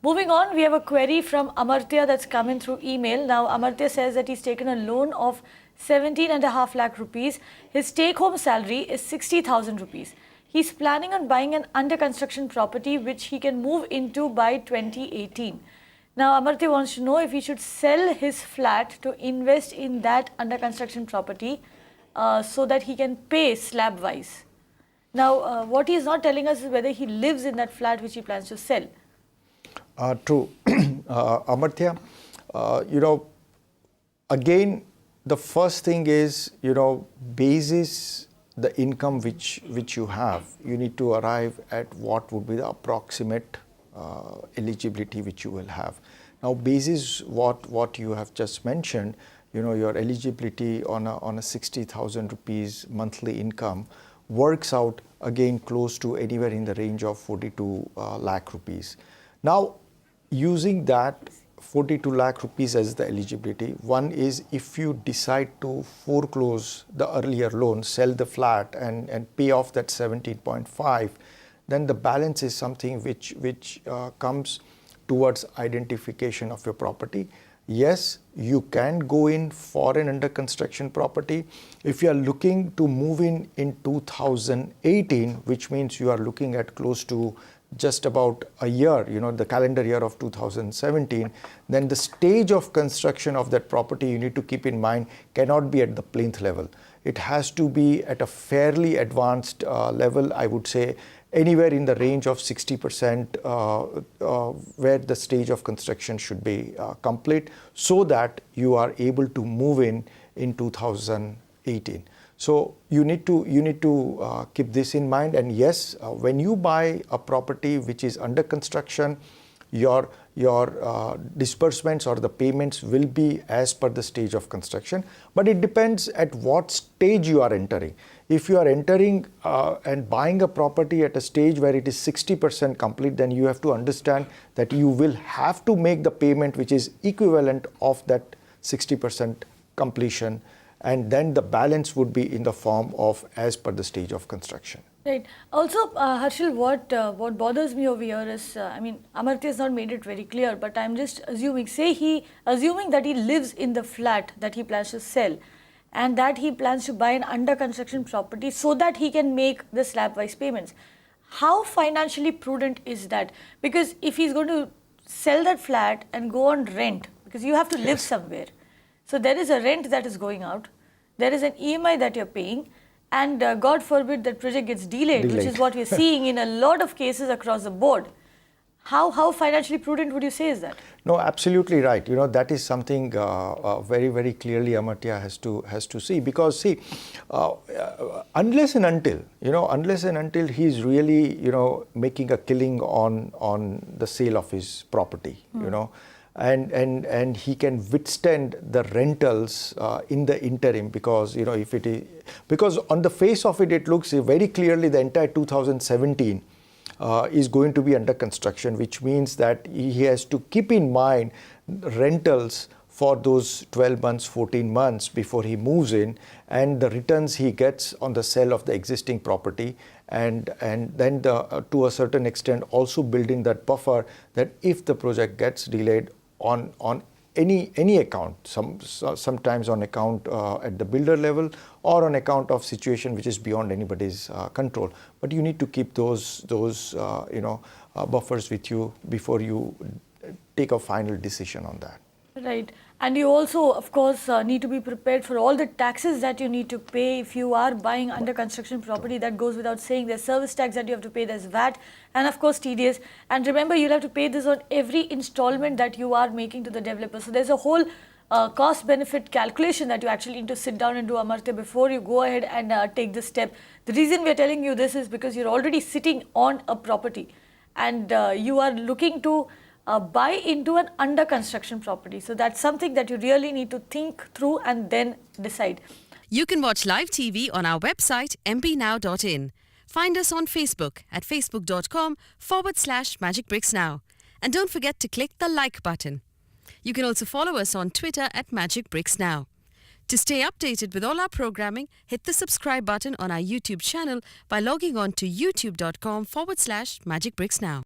Moving on, we have a query from Amartya that's come in through email. Now, Amartya says that he's taken a loan of 17.5 lakh rupees. His take-home salary is 60,000 rupees. He's planning on buying an under-construction property which he can move into by 2018. Now, Amartya wants to know if he should sell his flat to invest in that under-construction property so that he can pay slab-wise. Now, what he is not telling us is whether he lives in that flat which he plans to sell. True. Amartya, again, the first thing is, basis the income which you have, you need to arrive at what would be the approximate eligibility which you will have. Now, basis what you have just mentioned, your eligibility on a 60,000 rupees monthly income works out again close to anywhere in the range of 42 lakh rupees. Now, using that 42 lakh rupees as the eligibility, one is if you decide to foreclose the earlier loan, sell the flat and pay off that 17.5, then the balance is something which comes towards identification of your property. Yes, you can go in for an under construction property. If you are looking to move in 2018, which means you are looking at close to just about a year, the calendar year of 2017, then the stage of construction of that property, you need to keep in mind, cannot be at the plinth level. It has to be at a fairly advanced level, I would say anywhere in the range of 60% where the stage of construction should be complete, so that you are able to move in 2018. So you need to keep this in mind. And yes, when you buy a property which is under construction, your disbursements or the payments will be as per the stage of construction. But it depends at what stage you are entering. If you are entering and buying a property at a stage where it is 60% complete, then you have to understand that you will have to make the payment which is equivalent of that 60% completion. And then the balance would be in the form of as per the stage of construction. Right. Also, Harshil, what bothers me over here is, Amartya has not made it very clear, but I'm just assuming, assuming that he lives in the flat that he plans to sell and that he plans to buy an under construction property so that he can make the slab-wise payments. How financially prudent is that? Because if he's going to sell that flat and go on rent, because you have to live somewhere. So there is a rent that is going out, there is an EMI that you're paying, and God forbid that project gets delayed, which is what we're seeing in a lot of cases across the board. How financially prudent would you say is that? No, absolutely right. That is something very, very clearly Amartya has to see, because see, unless and until he's really, making a killing on the sale of his property, and he can withstand the rentals in the interim, because because on the face of it, it looks very clearly the entire 2017 is going to be under construction, which means that he has to keep in mind rentals for those 12 months, 14 months before he moves in, and the returns he gets on the sale of the existing property, and then to a certain extent also building that buffer that if the project gets delayed on any account, sometimes on account at the builder level or on account of situation which is beyond anybody's control. But you need to keep those buffers with you before you take a final decision on that. Right. And you also, of course, need to be prepared for all the taxes that you need to pay if you are buying under construction property. That goes without saying. There's service tax that you have to pay, there's VAT, and of course TDS. And remember, you'll have to pay this on every installment that you are making to the developer. So there's a whole cost-benefit calculation that you actually need to sit down and do, Amartya, before you go ahead and take this step. The reason we're telling you this is because you're already sitting on a property and you are looking to buy into an under construction property. So that's something that you really need to think through and then decide. You can watch live TV on our website mpnow.in. Find us on Facebook at facebook.com/magicbricksnow. And don't forget to click the like button. You can also follow us on Twitter at magicbricksnow. To stay updated with all our programming, hit the subscribe button on our YouTube channel by logging on to youtube.com/magicbricksnow.